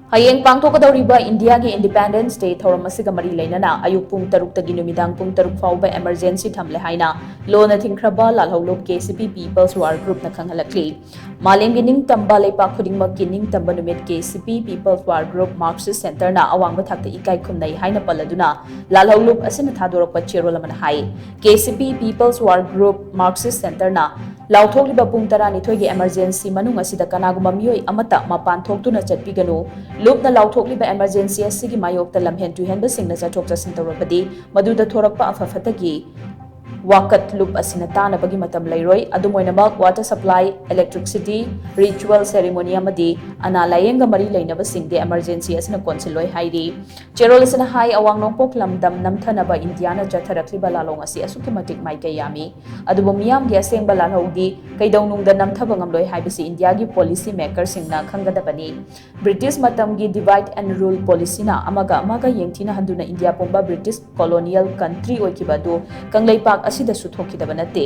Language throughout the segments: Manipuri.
Hayeng pangthokkadouriba India ki Independence Day Thouram Asiga mari Leinana ayuk pung taruk tagi numidang pung taruk phaoba emergency thamle haina lona thingkhraba lalhoulup KCP People's War Group na khang-hallakli Malem gi ning tamba leipak khudingmak ki ning tamba numit KCP People's War Group Marxist Center na awangba thakta ikai khumnai haina paladuna lalhoulup asina thadorakpa cherol amana hai KCP People's War Group Marxist Center na ꯂꯥꯎꯊꯣꯛꯂꯤꯕ ꯄꯨꯡ 12ꯒꯤ ꯑꯦꯃꯔꯖꯦꯟꯁꯤ ꯃꯅꯨꯡ ꯑꯁꯤꯗ ꯀꯅꯥꯒꯨꯝꯕ ꯃꯤꯑꯣꯏ ꯑꯃꯠꯇ ꯃꯄꯥꯟ ꯊꯣꯛꯇꯨꯅ ꯆꯠꯄꯤꯒꯅꯨ ꯂꯨꯞꯅ ꯂꯥꯎꯊꯣꯛꯂꯤꯕ ꯑꯦꯃꯔꯖꯦꯟꯁꯤ ꯑꯁꯤꯒꯤ ꯃꯥꯌꯣꯛꯇ ꯂꯝꯍꯦꯟ ꯇꯨꯍꯦꯟꯕꯁꯤꯡꯅ ꯆꯠꯊꯣꯛ ꯆꯠꯁꯤꯟ ꯇꯧꯔꯕꯗꯤ ꯃꯗꯨꯗ ꯊꯣꯔꯛꯄ ꯑꯐ ꯐꯠꯇꯒꯤ wakat loop asina tanabagi matam lairoi adumoinamak water supply electricity ritual ceremony amadi ana layenga mari lainaba singde emergency asina konsiloi hairi cherol asina hai awang nongpok lamdam namthanaba indiana jatharakliba lalong asi asuki matik mai kayami adubo miyam gi asengba lalhogdi kaidawnungda namthaba ngamloi haibisi india gi policy maker singna khangadabani british matam gi divide and rule policy na amaga yengthina handuna india pomba british colonial country oikibadu kanglaipak asida suthokidaba nate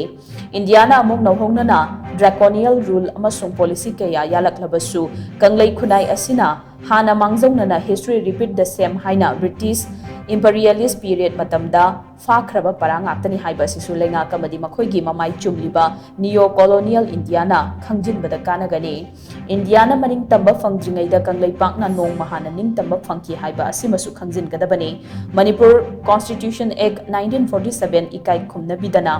indiana among nawhongnana draconian rule amasung policy kaya yalaklabasu kanglai khunai asina hana mangjongnana history repeat the same haina british imperialist period matamda phakhraba parangaptani haiba sisu lenga kamadi makhoigi mamai chumliba neo colonial indiana khangjinbada kanagani indiana maning tamba fangdringaida kanglai pakna nong mahana ning tamba phangki haiba asimasu khangjin kadabani manipur constitution act 1947 ikai khumna bidana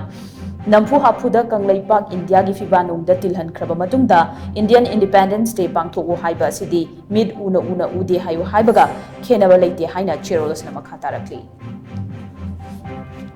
nampu hapuda kanglai pak india gi fibanungda tilhan khraba matungda indian independence day pangthoku haiba asidi mid una udi hayu haibaga khenaba leite haina cherolos na makha tarakli